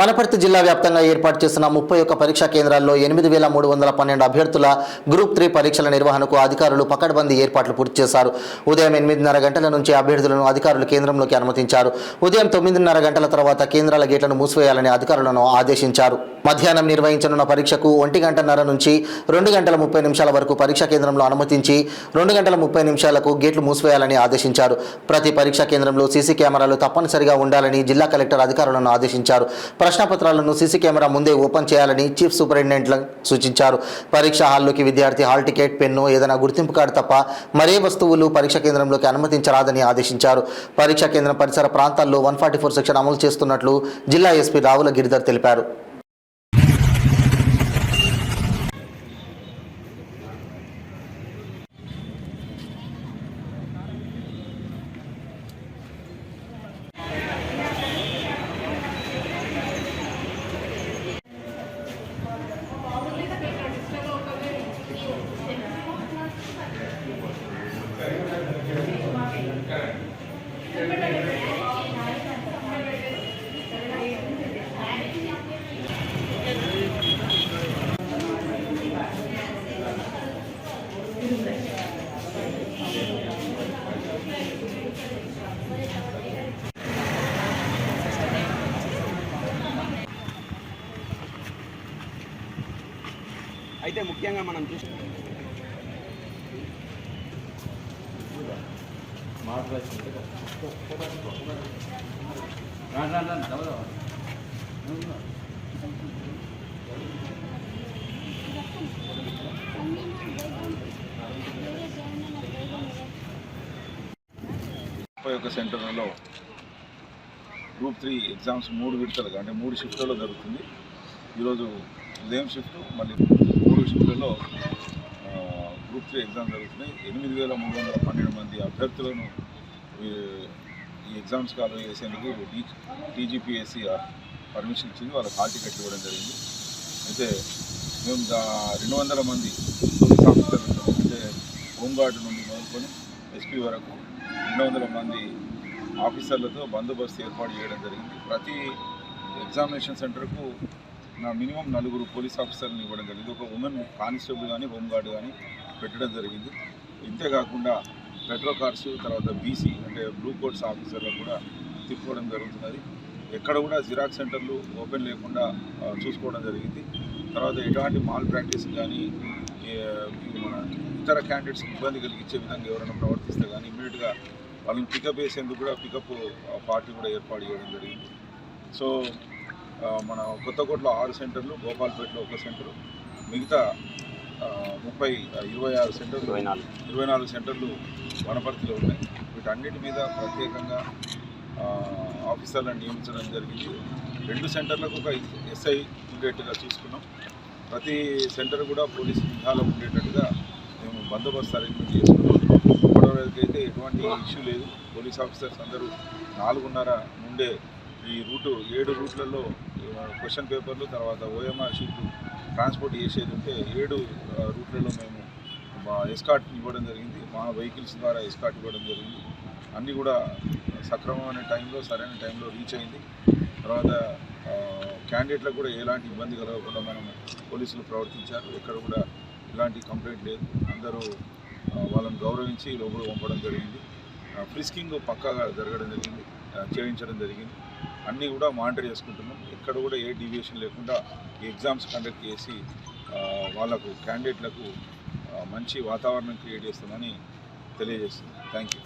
వనపర్తి జిల్లా వ్యాప్తంగా ఏర్పాటు చేసిన 31 పరీక్షా కేంద్రాల్లో 8,312 అభ్యర్థుల గ్రూప్ 3 పరీక్షల నిర్వహణకు అధికారులు పకడ్బందీ ఏర్పాట్లు పూర్తి చేశారు. ఉదయం 8:30 గంటల నుంచి అభ్యర్థులను అధికారులు కేంద్రంలోకి అనుమతించారు. ఉదయం 9:30 గంటల తర్వాత కేంద్రాల గేట్లను మూసివేయాలని అధికారులను ఆదేశించారు. మధ్యాహ్నం నిర్వహించనున్న పరీక్షకు 1:30 నుంచి 2:30 వరకు పరీక్షా కేంద్రంలో అనుమతించి 2:30 గేట్లు మూసివేయాలని ఆదేశించారు. ప్రతి పరీక్షా కేంద్రంలో సీసీ కెమెరాలు తప్పనిసరిగా ఉండాలని జిల్లా కలెక్టర్ అధికారులను ఆదేశించారు. ప్రశ్నపత్రాలను సీసీ కెమెరా ముందే ఓపెన్ చేయాలని చీఫ్ సూపరింటెండెంట్లకు సూచించారు. పరీక్షా హాల్లోకి విద్యార్థి హాల్ టికెట్, పెన్ను, ఏదైనా గుర్తింపు కార్డు తప్ప మరే వస్తువులు పరీక్షా కేంద్రంలోకి అనుమతించరాదని ఆదేశించారు. పరీక్షా కేంద్రం పరిసర ప్రాంతాల్లో 144 సెక్షన్ అమలు చేస్తున్నట్లు జిల్లా ఎస్పీ రావుల గిరిధర్ తెలిపారు. అయితే ముఖ్యంగా మనం చూసి సెంటర్లలో గ్రూప్ 3 ఎగ్జామ్స్ 3 విడతలుగా అంటే 3 షిఫ్ట్లలో జరుగుతుంది. ఈరోజు ఉదయం షిఫ్ట్, మళ్ళీ 3 షిఫ్ట్లలో గ్రూప్ 3 ఎగ్జామ్ జరుగుతున్నాయి. 8,312 మంది అభ్యర్థులను ఈ ఎగ్జామ్స్కి అలో చేసేందుకు టీజీపీఎస్సీ పర్మిషన్ ఇచ్చింది. వాళ్ళకి హాల్ టికెట్లు ఇవ్వడం జరిగింది. అయితే మేము 200 మంది పోలీస్ ఆఫీసర్లు, అంటే హోంగార్డు నుండి మొదలుకొని ఎస్పీ వరకు 200 మంది ఆఫీసర్లతో బందోబస్తు ఏర్పాటు చేయడం జరిగింది. ప్రతి ఎగ్జామినేషన్ సెంటర్కు మినిమం 4 పోలీస్ ఆఫీసర్లను ఇవ్వడం జరిగింది. ఒక ఉమెన్ కానిస్టేబుల్ కానీ హోంగార్డు కానీ పెట్టడం జరిగింది. ఇంతేకాకుండా పెట్రో కార్స్, తర్వాత బీసీ అంటే బ్లూ కోట్స్ ఆఫీసర్లకు కూడా తిప్పుకోవడం జరుగుతున్నది. ఎక్కడ కూడా జిరాక్స్ సెంటర్లు ఓపెన్ లేకుండా చూసుకోవడం జరిగింది. తర్వాత ఎటువంటి మాల్ ప్రాక్టీస్ కానీ మన ఇతర క్యాండిడేట్స్కి ఇబ్బంది కలిగించే విధంగా ఎవరైనా ప్రవర్తిస్తే కానీ ఇమ్మీడియట్గా వాళ్ళని పికప్ చేసేందుకు కూడా పికప్ పార్టీ కూడా ఏర్పాటు చేయడం జరిగింది. సో మన కొత్తకోటలో 6 సెంటర్లు, గోపాల్పేటలో 1 సెంటరు, మిగతా 26 సెంటర్లు, 24 సెంటర్లు వనపర్తిలో ఉన్నాయి. వీటన్నిటి మీద ప్రత్యేకంగా ఆఫీసర్లను నియమించడం జరిగింది. 2 సెంటర్లకు ఒక ఎస్ఐ ఉండేట్టుగా చూసుకున్నాం. ప్రతి సెంటర్ కూడా పోలీసు నిఘాలో ఉండేటట్టుగా మేము బందోబస్తు అరేంజ్మెంట్ చేసుకున్నాం. ఇప్పటివరకైతే ఎటువంటి ఇష్యూ లేదు. పోలీస్ ఆఫీసర్స్ అందరూ 4:30 నుండే ఈ 7 రూట్లలో క్వశ్చన్ పేపర్లు, తర్వాత ఓఎంఆర్ షీట్లు ట్రాన్స్పోర్ట్ చేసేది ఉంటే 7 రూట్లలో మేము ఎస్కార్ట్ ఇవ్వడం జరిగింది. మా వెహికల్స్ ద్వారా ఎస్కార్ట్ ఇవ్వడం జరిగింది. అన్నీ కూడా సక్రమమైన టైంలో, సరైన టైంలో రీచ్ అయింది. తర్వాత క్యాండిడేట్లకు కూడా ఎలాంటి ఇబ్బంది కలగకుండా మనం పోలీసులు ప్రవర్తించారు. ఎక్కడ కూడా ఎలాంటి కంప్లైంట్ లేదు. అందరూ వాళ్ళని గౌరవించి లోపల పంపడం జరిగింది. ఫ్రిస్కింగ్ పక్కాగా చేయించడం జరిగింది. అన్నీ కూడా మానిటర్ చేసుకుంటున్నాం. ఎక్కడ కూడా ఏ డీవియేషన్ లేకుండా ఈ ఎగ్జామ్స్ కండక్ట్ చేసి వాళ్ళకు క్యాండిడేట్లకు మంచి వాతావరణం క్రియేట్ చేస్తామని తెలియజేస్తుంది. Thank you.